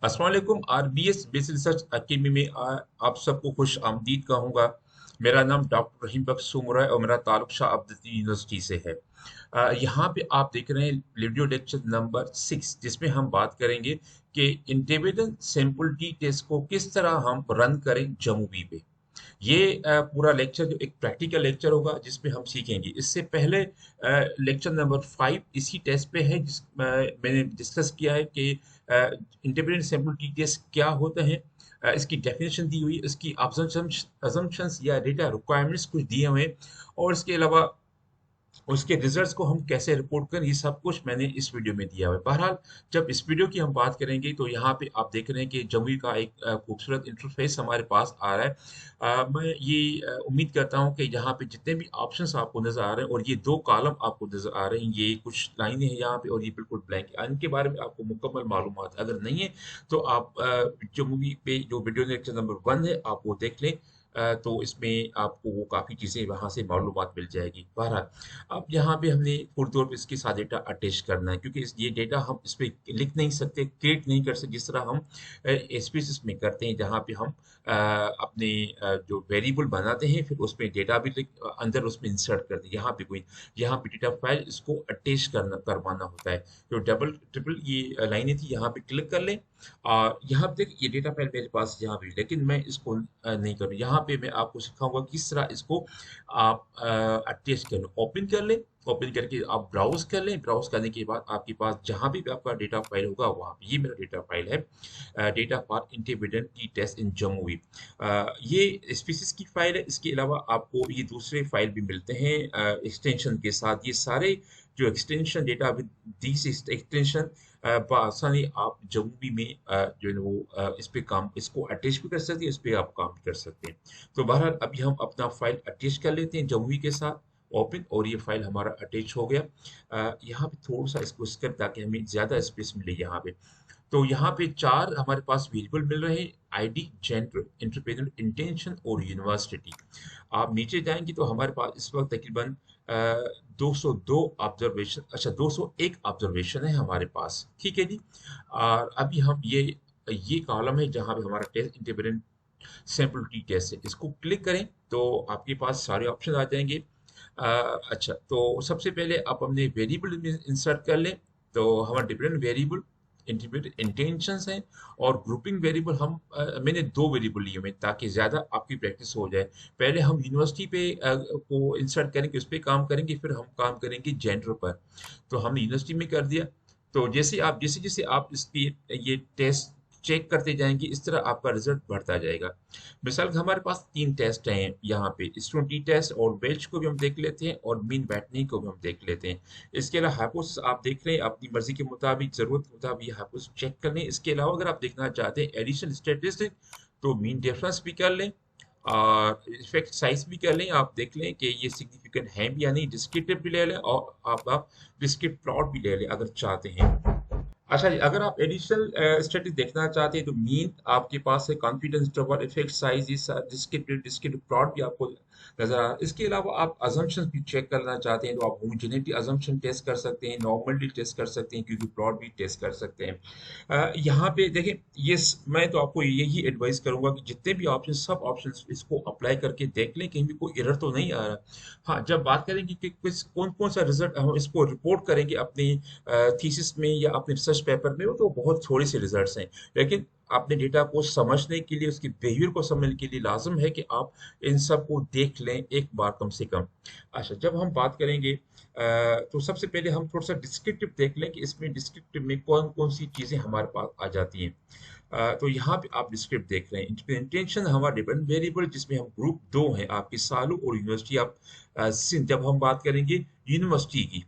अस्सलाम वालेकुम। RBS basic research academy में आप सबको खुश आमदीद कहूँगा। मेरा नाम डॉक्टर रहीम बख्श सुमरा है और मेरा ताल्लुक शाह अब्दुल यूनिवर्सिटी से है। यहाँ पे आप देख रहे हैं वीडियो लेक्चर नंबर 6, जिसमें हम बात करेंगे कि इंडिविजुअल सैंपल टेस्ट को किस तरह हम रन करें जमूबी पे। ये पूरा लेक्चर जो एक प्रैक्टिकल लेक्चर होगा जिसमें हम सीखेंगे। इससे पहले लेक्चर नंबर 5 इसी टेस्ट पे है, मैंने डिस्कस किया है कि इंडिपेंडेंट सैंपल टेस्ट क्या होता है। इसकी डेफिनेशन दी हुई, इसकी अजम्पशंस या डेटा रिक्वायरमेंट्स कुछ दिए हुए हैं, और इसके अलावा उसके रिजल्ट्स को हम कैसे रिपोर्ट करें, ये सब कुछ मैंने इस वीडियो में दिया हुआ है। बहरहाल, जब इस वीडियो की हम बात करेंगे तो यहाँ पे आप देख रहे हैं कि जमुई का एक खूबसूरत इंटरफेस हमारे पास आ रहा है। मैं ये उम्मीद करता हूँ कि यहाँ पे जितने भी ऑप्शंस आपको नजर आ रहे हैं और ये दो कॉलम आपको नजर आ रहे हैं, ये कुछ लाइनें हैं यहाँ पे और ये बिल्कुल ब्लैंक है, इनके बारे में आपको मुकम्मल मालूमात अगर नहीं है तो आप जमुई पे जो वीडियो लेक्चर नंबर 1 है आप वो देख लें। तो इसमें आपको वो काफ़ी चीज़ें वहाँ से मालूमात मिल जाएगी। बहरहाल, अब यहाँ पे हमने पूरी तौर पे इसके साथ डेटा अटैच करना है, क्योंकि ये डेटा हम इस पे लिख नहीं सकते, क्रिएट नहीं कर सकते जिस तरह हम एसपीएस में करते हैं, जहाँ पे हम अपने जो वेरिएबल बनाते हैं फिर उसमें डेटा भी अंदर उसमें इंसर्ट करते हैं। यहाँ पे डेटा फाइल इसको अटैच करवाना होता है। तो डबल ट्रिपल ये लाइनें थी, यहाँ पे क्लिक कर लें और यहाँ पे देख ये डेटा फाइल मेरे पास यहाँ भी, लेकिन मैं इसको नहीं करूँ। यहाँ पे मैं आपको सिखाऊंगा किस तरह इसको आप अटैच कर लो, ओपन कर लें। ओपन करके आप ब्राउज कर लें। ब्राउज करने के बाद आपके पास जहां भी आपका डेटा फाइल होगा वहां पे, ये मेरा डेटा फाइल है, data for independent t test in Jammu. ये स्पीसीज की फाइल है। इसके अलावा आपको ये दूसरे फाइल भी मिलते हैं एक्सटेंशन के साथ। ये सारे जो extension data with this extension बआसानी आप जम्मू में जो है वो इस पे काम, इसको अटैच भी कर सकते हैं, इस पे आप काम कर सकते हैं। तो बहरहाल अभी हम अपना फाइल अटैच कर लेते हैं जमुई के साथ। ओपन, और ये फाइल हमारा अटैच हो गया। यहाँ पे थोड़ा सा इसको स्कर ताकि हमें ज्यादा स्पेस मिले यहाँ पे। तो यहाँ पे 4 हमारे पास वेरिएबल मिल रहे हैं: आईडी, जेंडर, इंटरप्रेन्योर इंटेंशन और यूनिवर्सिटी। आप नीचे जाएंगे तो हमारे पास इस वक्त तकरीबन 202 ऑब्जर्वेशन, अच्छा 201 ऑब्जर्वेशन है हमारे पास, ठीक है जी। और अभी हम ये कॉलम है जहाँ पे हमारा test independent sample T test है, इसको क्लिक करें तो आपके पास सारे ऑप्शन आ जाएंगे। अच्छा, तो सबसे पहले आप अपने वेरिएबल में इंसर्ट कर लें। तो हमारा डिफरेंट वेरिएबल इंटरमीडिएट इंटेंशंस हैं, और ग्रुपिंग वेरिएबल मैंने 2 वेरिएबल लिए हुए हैं ताकि ज़्यादा आपकी प्रैक्टिस हो जाए। पहले हम यूनिवर्सिटी पे को इंसर्ट करेंगे, उस पे काम करेंगे, फिर हम काम करेंगे जेंडर पर। तो हमने यूनिवर्सिटी में कर दिया। तो जैसे जैसे आप इसकी ये टेस्ट चेक करते जाएंगे, इस तरह आपका रिजल्ट बढ़ता जाएगा। मिसाल के हमारे पास 3 टेस्ट हैं यहाँ पे, स्टूडेंट टी टेस्ट, और बेल्च को भी हम देख लेते हैं और मीन बैठने को भी हम देख लेते हैं। इसके अलावा हाइपोथेसिस आप देख रहे हैं, अपनी मर्जी के मुताबिक, जरूरत के मुताबिक हाइपोथेसिस चेक कर लें। इसके अलावा अगर आप देखना चाहते हैं एडिशन स्टेटिस्टिक, तो मीन डिफरेंस भी कर लें और इफेक्ट साइज भी कर लें। आप देख लें कि ये सिग्निफिकेंट है भी या नहीं। डिस्क्रिप्टिव भी ले लें और आप डिस्क्रिप्ट प्लॉट भी ले लें अगर चाहते हैं। अच्छा जी, अगर आप एडिशनल स्टडी देखना चाहते हैं तो मीन आपके पास है, confidence interval, effect size, descriptive plot भी आपको नजर आ रहा है। इसके अलावा आप अजम्पशंस भी चेक करना चाहते हैं तो आप होमोजेनिटी अजम्पशन टेस्ट कर सकते हैं, नॉर्मलिटी टेस्ट कर सकते हैं, क्योंकि प्लॉट भी टेस्ट कर सकते हैं। यहाँ पे देखें, मैं तो आपको यही एडवाइस करूंगा कि जितने भी ऑप्शन, सब ऑप्शन इसको अप्लाई करके देख लें, कहीं भी कोई एरर तो नहीं आ रहा। हाँ, जब बात करेंगे कि किस कौन कौन सा रिजल्ट हम इसको रिपोर्ट करेंगे अपनी थीसिस में या अपने रिसर्च पेपर में, वो तो बहुत थोड़े से रिजल्ट्स हैं। लेकिन अपने डेटा को समझने के लिए, उसकी बिहेवियर को समझने के लिए लाजम है कि आप इन सब को देख लें एक बार कम से कम। अच्छा, जब हम बात करेंगे तो सबसे पहले हम थोड़ा सा डिस्क्रिप्टिव देख लें कि इसमें डिस्क्रिप्टिव में कौन कौन सी चीज़ें हमारे पास आ जाती हैं। तो यहाँ पे आप डिस्क्रिप्ट देख रहे हैं। इंटेंशन हमारा डिपेंडेंट वेरिएबल, जिसमें हम ग्रुप 2 हैं आपकी, सालू और यूनिवर्सिटी ऑफ सिंध। जब हम बात करेंगे यूनिवर्सिटी की,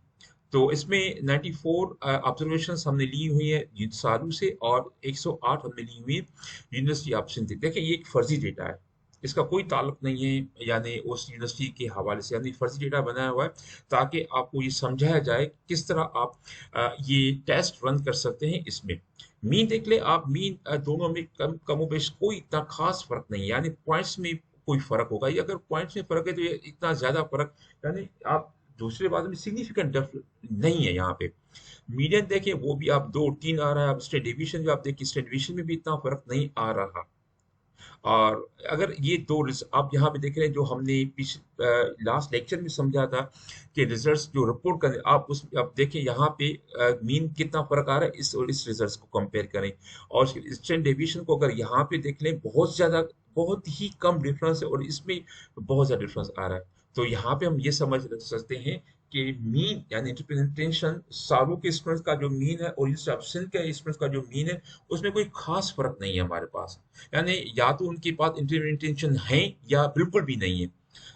तो इसमें 94 ऑब्जर्वेशंस हमने ली हुई है सारू से, और 108 हमने ली हुई है यूनिवर्सिटी ऑफ सिंध। देखिए, ये एक फर्जी डेटा है, इसका कोई ताल्लुक नहीं है यानी उस यूनिवर्सिटी के हवाले से, यानी फर्जी डेटा बनाया हुआ है ताकि आपको ये समझाया जाए किस तरह आप ये टेस्ट रन कर सकते हैं। इसमें मीन देख ले आप, मीन दोनों में कमोबेश कोई इतना खास फर्क नहीं है, यानी पॉइंट्स में कोई फर्क होगा। ये अगर पॉइंट्स में फर्क है तो ये इतना ज्यादा फर्क, यानी आप दूसरे बात में सिग्निफिकेंट नहीं है यहाँ पे। मीडियन देखें वो भी आप 2 3 आ रहा है, आप स्टैंडर्ड डिवीजन भी आप देखिए, स्टैंडर्ड डिवीजन में भी इतना फर्क नहीं आ रहा। और अगर ये दो आप यहाँ पे देख रहे हैं जो हमने लास्ट लेक्चर में समझा था कि रिजल्ट्स जो रिपोर्ट करें, आप उस आप देखें यहाँ पे मीन कितना फर्क आ रहा है, इस और इस रिजल्ट्स को कंपेयर करें। और स्टैंडर्ड डेविएशन को अगर यहाँ पे देख लें, बहुत ज्यादा, बहुत ही कम डिफरेंस है, और इसमें बहुत ज्यादा डिफरेंस आ रहा है। तो यहाँ पे हम ये समझ सकते हैं कि मीन यानी इंटरप्रिटेशन सालों के स्टूडेंट्स का जो मीन है और इस ऑप्शन के स्टूडेंट्स का जो मीन है, उसमें कोई खास फर्क नहीं है हमारे पास। यानी या तो उनके पास इंटरप्रिटेशन है या बिल्कुल भी नहीं है।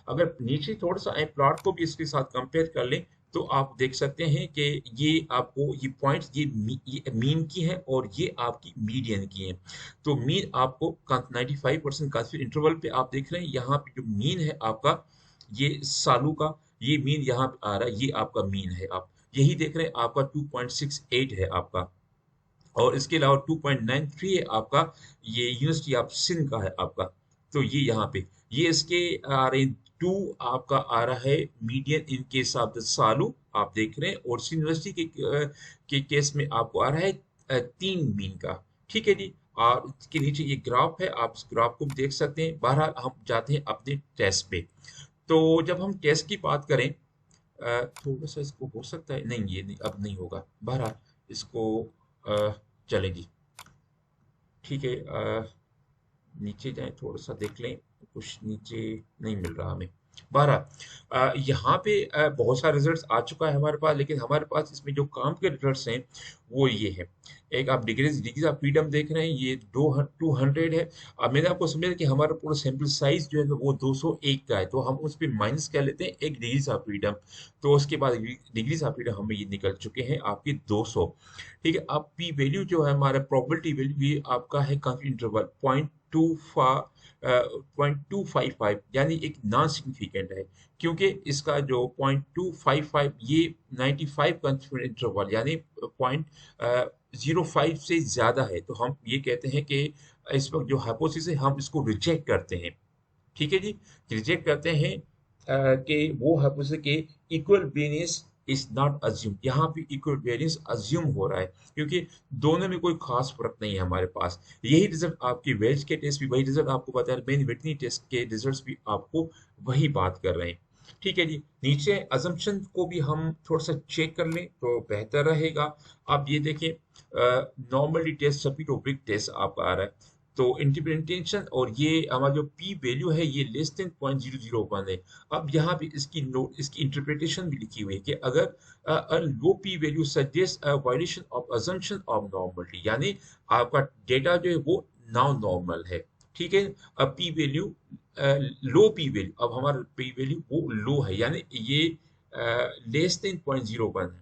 अगर नीचे थोड़ा सा प्लॉट को भी इसके साथ कंपेयर कर लें, तो आप देख सकते हैं कि ये आपको ये पॉइंट्स ये मीन की है और ये आपकी मीडियन की है। तो मीन आपको 95% का इंटरवल पे आप देख रहे हैं, यहाँ पे जो मीन है आपका ये सालों का, ये मीन यहाँ पे आ रहा है, ये आपका मीन है। आप यही देख रहे हैं, आपका 2.68 है आपका। और इसके अलावा 2.93 है आपका, ये यूनिवर्सिटी ऑफ सिंध का है आपका। तो ये यहाँ पे ये इसके आ रहे 2 आपका आ रहा है median in case of the सालू, आप देख रहे हैं। और यूनिवर्सिटी के केस में आपको आ रहा है 3 मीन का। ठीक है जी। और इसके नीचे ये ग्राफ है, आप इस ग्राफ को भी देख सकते हैं। बहरहाल हम जाते हैं अपने टेस्ट पे। तो जब हम टेस्ट की बात करें, थोड़ा सा इसको हो सकता है, नहीं ये नहीं, अब नहीं होगा। बहरहाल इसको अ, चले जी, ठीक है। नीचे जाएं, थोड़ा सा देख लें, कुछ नीचे नहीं मिल रहा हमें। बहरहाल यहाँ पे बहुत सारे रिजल्ट्स आ चुका है हमारे पास, लेकिन हमारे पास इसमें जो काम के रिजल्ट्स हैं वो ये है। एक आप डिग्रीज ऑफ फ्रीडम देख रहे हैं, ये 200 है। अब मैंने आपको समझा कि हमारा पूरा सैंपल साइज जो है वो 201 का है, तो हम उस पर माइनस कर लेते हैं एक डिग्रीज ऑफ फ्रीडम। तो उसके बाद डिग्रीज ऑफ फ्रीडम हमें ये निकल चुके हैं आपके 200। ठीक है। अब पी वैल्यू जो है हमारा प्रोबेबिलिटी वैल्यू, ये आपका है काफी इंटरवल 0.255, यानी एक नॉन सिग्निफिकेंट है। क्योंकि इसका जो 0.255 ये 95 का इंटरवल यानी 0.05 से ज्यादा है, तो हम ये कहते हैं कि इस वक्त जो हाइपोथेसिस है हम इसको रिजेक्ट करते हैं। ठीक है जी। रिजेक्ट करते हैं कि वो हाइपोथेसिस के equal variance is not assume, यहाँ पे इक्वल वेरिएंस अज्यूम हो रहा है, क्योंकि दोनों में कोई खास फर्क नहीं है हमारे पास। यही रिजल्ट आपके वेज के टेस्ट भी वही रिजल्ट आपको बता रहे हैं, मेन विटनी टेस्ट के रिजल्ट्स भी आपको वही बात कर रहे हैं। ठीक है जी। नीचे अजम्पशन को भी हम थोड़ा सा चेक कर लें तो बेहतर रहेगा। आप ये देखें, नॉर्मली टेस्ट सभी टॉपिक टेस्ट आपका आ रहा है। तो इंटरप्रिटेशन और ये हमारा जो पी वैल्यू है ये लेस देन 0.001 है। अब यहाँ पे इसकी नोट, इसकी इंटरप्रिटेशन भी लिखी हुई है कि अगर low p value suggest a violation of assumption of normality, यानी आपका डेटा जो है वो नाउ नॉर्मल है। ठीक है। अब पी वैल्यू लो पी वैल्यू, अब हमारा पी वैल्यू वो लो है, यानी ये लेस देन 0.01 है।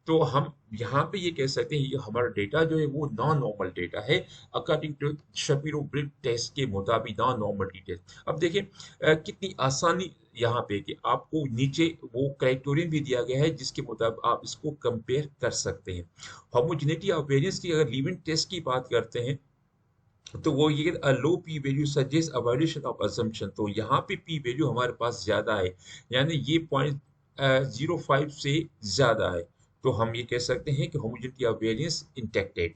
तो हम यहाँ पे ये कह सकते हैं ये हमारा डेटा जो है वो नॉन नॉर्मल डेटा है, according to Shapiro Wilk test के मुताबिक नॉन नॉर्मल टेस्ट। अब देखिए कितनी आसानी यहाँ पे कि आपको नीचे वो क्राइटेरियन भी दिया गया है जिसके मुताबिक आप इसको कंपेयर कर सकते हैं। होमोजेनिटी ऑफ वेरिएंस की अगर लीविंग टेस्ट की बात करते हैं, तो वो ये low p value suggest a violation of assumption, तो यहाँ पे पी वैल्यू हमारे पास ज्यादा है, यानी ये 0.05 से ज्यादा है। तो हम ये कह सकते हैं कि होमोजेनिटी ऑफ वेरिएंस इंटेक्टेड।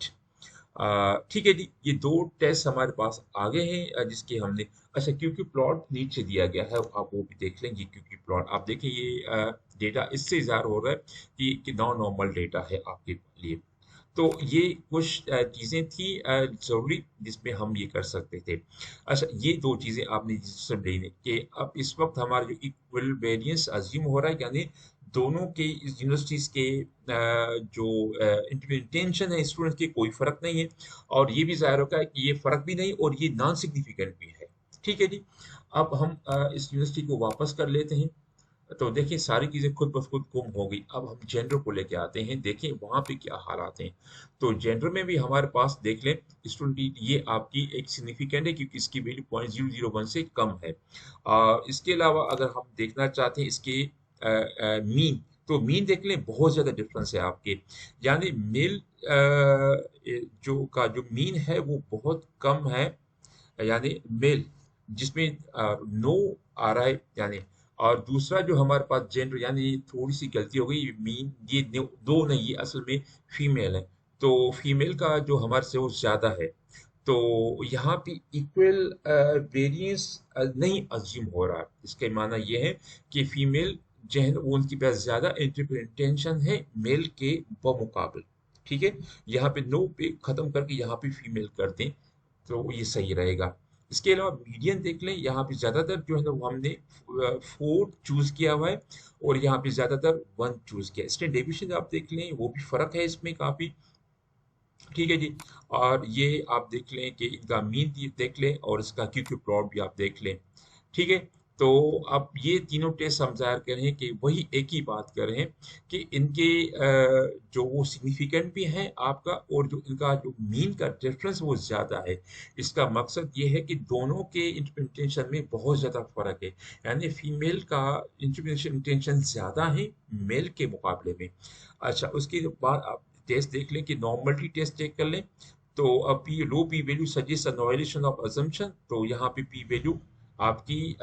ठीक है जी। ये दो टेस्ट हमारे पास आ गए हैं जिसके हमने, अच्छा क्योंकि प्लॉट नीचे दिया गया है, आप वो भी देख लेंगे। क्योंकि प्लॉट आप देखें, ये डेटा इससे ज़ाहिर हो रहा है कि नॉन नॉर्मल डेटा है आपके लिए। तो ये कुछ चीज़ें थी ज़रूरी जिसमें हम ये कर सकते थे। अच्छा, ये दो चीज़ें आपने जिससे लेने कि अब इस वक्त हमारा जो इक्वल वेरिएंस अज्यूम हो रहा है, यानी दोनों के यूनिवर्सिटीज़ के जो इंटेंशन है स्टूडेंट्स के कोई फ़र्क नहीं है। और ये भी ज़ाहिर होता है कि ये फ़र्क भी नहीं और ये नॉन सिग्निफिकेंट भी है। ठीक है जी। अब हम इस यूनिवर्सिटी को वापस कर लेते हैं। तो देखिए सारी चीजें खुद ब खुद गुम हो गई। अब हम जेंडर को लेके आते हैं, देखें वहां पे क्या हालात हैं। तो जेंडर में भी हमारे पास देख लें स्टूडेंट, ये आपकी एक सिग्निफिकेंट है क्योंकि इसकी वैल्यू 0.001 से कम है। इसके अलावा अगर हम देखना चाहते हैं इसके मीन, तो मीन देख लें बहुत ज्यादा डिफरेंस है आपके, यानी मेल जो मीन है वो बहुत कम है, यानी मेल जिसमें नो आ रहा है, यानी और दूसरा जो हमारे पास जेंडर, यानी थोड़ी सी गलती हो गई, मीन ये दो नहीं, ये असल में फीमेल है। तो फीमेल का जो हमारे से वो ज्यादा है। तो यहाँ पे इक्वल वेरिएंस नहीं अज्यूम हो रहा। इसका माना ये है कि फीमेल जो है वो उनके पास ज्यादा इंटेंशन है मेल के बमुकाबले। ठीक है, यहाँ पे नो पे खत्म करके यहाँ पे फीमेल कर दें तो ये सही रहेगा। इसके अलावा मीडियन देख लें, यहाँ पे ज्यादातर जो है ना वो हमने 4 चूज किया हुआ है और यहाँ पे ज्यादातर 1 चूज किया है। स्टैंडर्ड डेविएशन आप देख लें, वो भी फर्क है इसमें काफी। ठीक है जी। और ये आप देख लें कि इनका मीन देख लें और इसका क्यू क्यू प्लॉट भी आप देख लें। ठीक है। तो अब ये तीनों टेस्ट हम ज़ाहिर कर रहे हैं कि वही एक ही बात कर रहे हैं कि इनके जो वो सिग्निफिकेंट भी हैं आपका, और जो इनका जो मीन का डिफरेंस वो ज़्यादा है। इसका मकसद ये है कि दोनों के इंटरप्रिटेशन में बहुत ज़्यादा फ़र्क है, यानी फीमेल का इंटरप्रिटेशन ज़्यादा है मेल के मुकाबले में। अच्छा, उसके बाद आप टेस्ट देख लें कि नॉर्मलिटी टेस्ट चेक कर लें। तो अब P low p value suggest a violation of assumption, तो यहाँ पे पी वैल्यू आपकी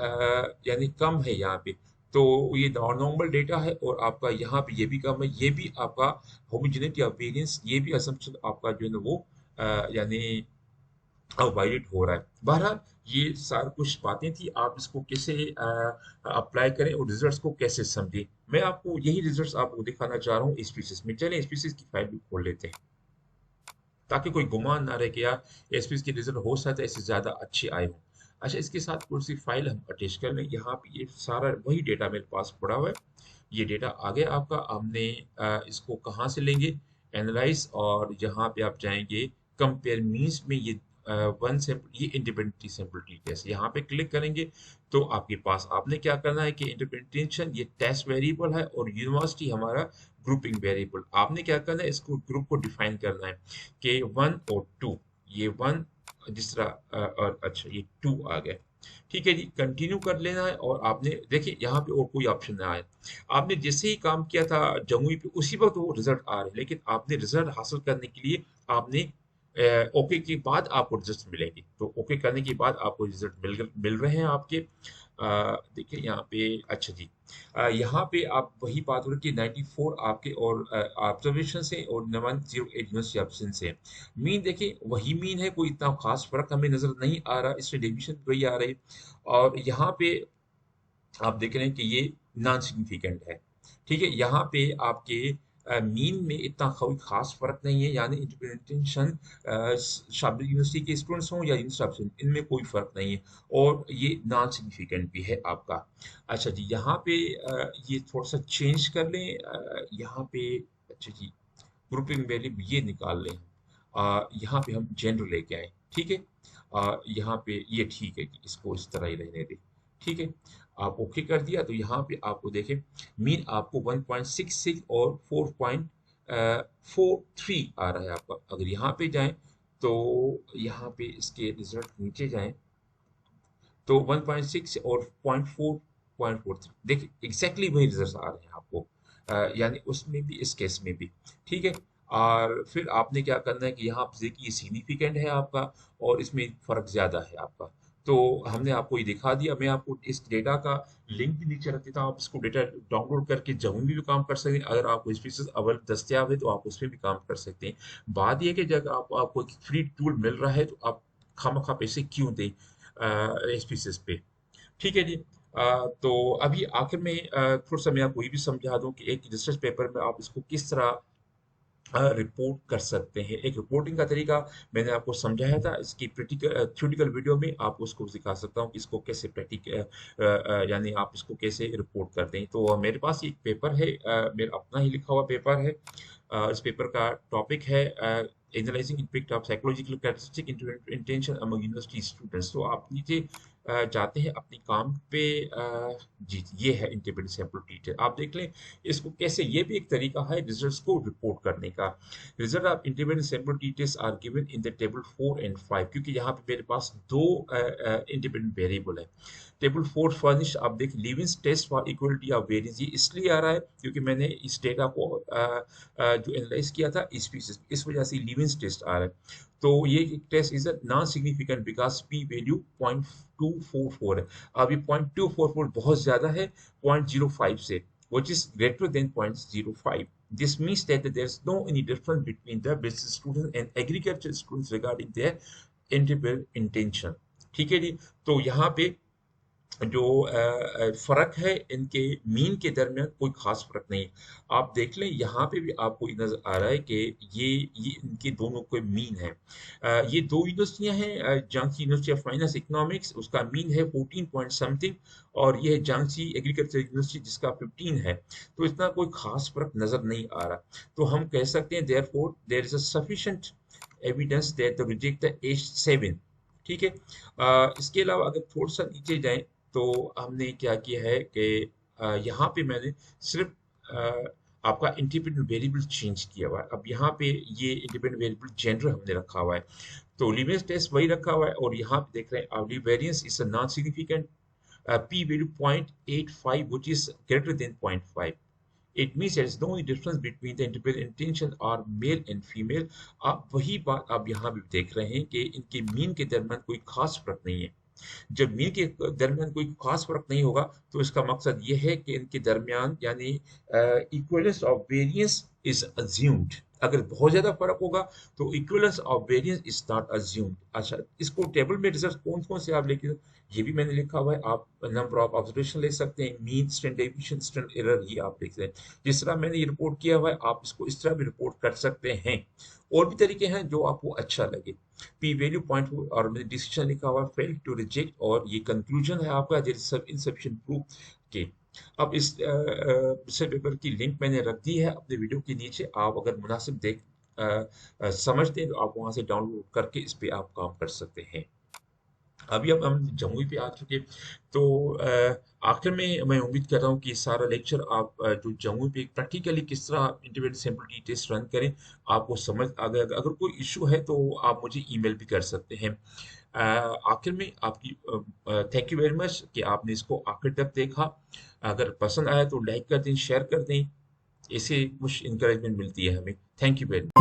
यानी कम है यहाँ पे। तो ये नॉर्मल डेटा है और आपका यहाँ पे ये भी कम है, ये भी आपका होमोजेनिटी ऑफ वेरिएंस, ये भी असम्पशन आपका जो है ना वो यानी वायलेट हो रहा है। बहरहाल ये सारी कुछ बातें थी, आप इसको कैसे अप्लाई करें और रिजल्ट्स को कैसे समझें, मैं आपको यही रिजल्ट्स आपको दिखाना चाह रहा हूँ स्पीसीज में। चलें स्पीसीज की फाइल भी खोल लेते हैं ताकि कोई गुमान ना रहे कि यार एसपीएस के रिजल्ट हो सकता है इससे ज़्यादा अच्छे आए हों। अच्छा, इसके साथ कौन सी फाइल हम अटैच कर लें, यहाँ पे ये सारा वही डेटा मेरे पास पड़ा हुआ है। ये डेटा आ गया आपका, हमने इसको कहाँ से लेंगे, एनालाइज, और यहाँ पे आप जाएंगे कंपेयर मीन्स में, ये वन सैंपल, ये इंडिपेंडेंट सैंपल टी टेस्ट, यहाँ पे क्लिक करेंगे तो आपके पास आपने क्या करना है कि इंटरप्रिटेशन ये टेस्ट वेरिएबल है और यूनिवर्सिटी हमारा ग्रुपिंग वेरिएबल। आपने क्या करना है, इसको ग्रुप को डिफाइन करना है कि 1 और 2, ये 1 जिस तरह और अच्छा ये 2 आ गए। ठीक है जी, कंटिन्यू कर लेना है और आपने देखिए यहाँ पे और कोई ऑप्शन ना आए। आपने जैसे ही काम किया था जमुई पे उसी वक्त वो रिजल्ट आ रहे हैं, लेकिन आपने रिजल्ट हासिल करने के लिए आपने ओके के बाद आपको रिजल्ट मिलेंगे, तो ओके करने के बाद आपको रिजल्ट मिल रहे हैं आपके। देखिए यहाँ पे अच्छा जी, यहाँ पे आप वही बात हो रही कि 94 आपके और ऑब्जर्वेशन से और 108 यूनिवर्सिटी ऑप्शन से। मीन देखिए वही मीन है, कोई इतना खास फर्क हमें नजर नहीं आ रहा, इससे डिवीजन वही आ रही। और यहाँ पे आप देख रहे हैं कि ये नॉन सिग्निफिकेंट है। ठीक है, यहाँ पे आपके मीन में इतना कोई खास फर्क नहीं है, यानी इंटरप्रिटेशन शाब्दिक यूनिवर्सिटी के स्टूडेंट्स हों या यूनिवर्सिटी, इनमें कोई फर्क नहीं है और ये नॉन सिग्निफिकेंट भी है आपका। अच्छा जी, यहाँ पे ये थोड़ा सा चेंज कर लें, यहाँ पे अच्छा जी ग्रुपिंग वैल्यू ये निकाल लें। यहाँ पे हम जेंडर लेके आए। ठीक है, यहाँ पे ये ठीक है कि इसको इस तरह ही रहने दें। ठीक है, आप ओके कर दिया तो यहाँ पे आपको देखें मीन आपको 1.66 और 4.43 आ रहा है आपका। अगर यहाँ पे जाएं तो यहाँ पे इसके रिजल्ट नीचे जाएं तो 1.6 और 0.4 देखिए एग्जैक्टली वही रिजल्ट आ रहे हैं आपको, यानी उसमें भी इस केस में भी। ठीक है, और फिर आपने क्या करना है कि यहाँ पे देखिए ये सिग्निफिकेंट है आपका और इसमें फर्क ज्यादा है आपका। तो हमने आपको ये दिखा दिया, मैं आपको इस डेटा का लिंक भी नीचे रख देता हूँ, आप इसको डेटा डाउनलोड करके जहाँ भी काम कर सकते हैं। अगर आपको इस फीचर्स अवेलेबल दस्तियाब है तो आप उसमें भी काम कर सकते हैं। बात यह है कि जब आपको एक फ्री टूल मिल रहा है तो आप खामखा पैसे क्यों दें स्पीसीज पे। ठीक है जी। तो अभी आखिर में थोड़ा सा मैं आपको ये भी समझा दूं कि एक रिसर्च पेपर में आप इसको किस तरह रिपोर्ट कर सकते हैं। एक रिपोर्टिंग का तरीका मैंने आपको समझाया था, इसकी प्रैक्टिकल थ्योरेटिकल वीडियो में आपको उसको सिखा सकता हूँ कि इसको कैसे प्रैक्टिकल यानी आप इसको कैसे रिपोर्ट करते हैं। तो मेरे पास एक पेपर है, मेरा अपना ही लिखा हुआ पेपर है। इस पेपर का टॉपिक है analysing impact of psychological characteristic intention among university students. तो आप नीचे जाते हैं अपने काम पे, जी ये है इंडिपेंडेंट सैंपल टीचर, आप देख लें इसको कैसे। ये भी एक तरीका है रिजल्ट्स को रिपोर्ट करने का। Result of independent sample teachers are given in the table 4 and 5, क्योंकि यहाँ पे मेरे पास दो इंडिपेंडेंट वेरिएबल है। टेबल 4 फर्निश, आप देख Levene's test for equality of variance, ये इसलिए आ रहा है क्योंकि मैंने इस डेटा को जो एनालाइज किया था स्पीसीज, इस वजह से लीविंस टेस्ट आ रहा है। तो ये test is a non significant because P value 0.244 है। अब ये 0.244 बहुत ज्यादा है 0.05 से, which is greater than 0.05. This means that there is no any difference between the business students and agriculture students regarding their entrepreneurial intention. ठीक है जी। तो यहाँ पे जो फर्क है इनके मीन के दरमियान कोई खास फर्क नहीं है। आप देख लें यहाँ पे भी आपको ये नजर आ रहा है कि ये इनके दोनों के मीन है। ये दो यूनिवर्सिटियां हैं, Jhansi university of finance economics, उसका मीन है 14 पॉइंट समथिंग, और ये है झांसी एग्रीकल्चर यूनिवर्सिटी जिसका 15 है। तो इतना कोई खास फर्क नजर नहीं आ रहा। तो हम कह सकते हैं therefore there is a sufficient evidence that the reject the age 7। ठीक है। इसके अलावा अगर थोड़ा सा नीचे जाएं तो हमने क्या किया है कि यहाँ पे मैंने सिर्फ आपका इंडिपेंडेंट वेरिएबल चेंज किया हुआ है। अब यहाँ पे ये इंडिपेंडेंट वेरिएबल जेंडर हमने रखा हुआ है, तो लिमिट टेस्ट वही रखा हुआ है, और यहाँ पे देख रहे हैं आउटली variance is non significant, p value 0.85 which is greater than 0.5. It means there is no difference between the interpreted intention or male and female. आप वही बात आप यहाँ भी देख रहे हैं कि इनके मीन के दरमियान कोई खास फर्क नहीं है। जब मीन के दरमियान कोई खास फर्क नहीं होगा तो इसका मकसद ये है कि इनके दरमियान यानी equivalence of variance is assumed. अगर बहुत ज्यादा फर्क होगा तो equivalence of variance is not assumed. अच्छा, इसको टेबल में रिजल्ट कौन कौन से आप लेके, ये भी मैंने लिखा हुआ है। आप नंबर ऑफ ऑब्जर्वेशन ले सकते हैं, mean, standard deviation, standard error, ये आप लिख सकते हैं। जिस तरह मैंने ये रिपोर्ट किया हुआ है आप इसको इस तरह भी रिपोर्ट कर सकते हैं। और भी तरीके हैं जो आपको अच्छा लगे। पी वैल्यू पॉइंट और मैंने डिसीजन लिखा हुआ फेल टू रिजेक्ट, और ये कंक्लूजन है आपका देयर इज सब इनसफिशिएंट प्रूफ के। अब इस पेपर की लिंक मैंने रख दी है अपने वीडियो के नीचे। आप अगर मुनासिब देख समझते हैं तो आप वहां से डाउनलोड करके इस पे आप काम कर सकते हैं। अभी अब हम जमुई पे आ चुके, तो आखिर में मैं उम्मीद कर रहा हूँ कि सारा लेक्चर आप जो जमुई पे प्रैक्टिकली किस तरह इंटीग्रेटेड सैंपल टेस्ट रन करें आपको समझ आ गया। अगर कोई इशू है तो आप मुझे ईमेल भी कर सकते हैं। आखिर में आपकी थैंक यू वेरी मच कि आपने इसको आखिर तक देखा। अगर पसंद आया तो लाइक कर दें, शेयर कर दें, इससे कुछ इंकरेजमेंट मिलती है हमें। Thank you very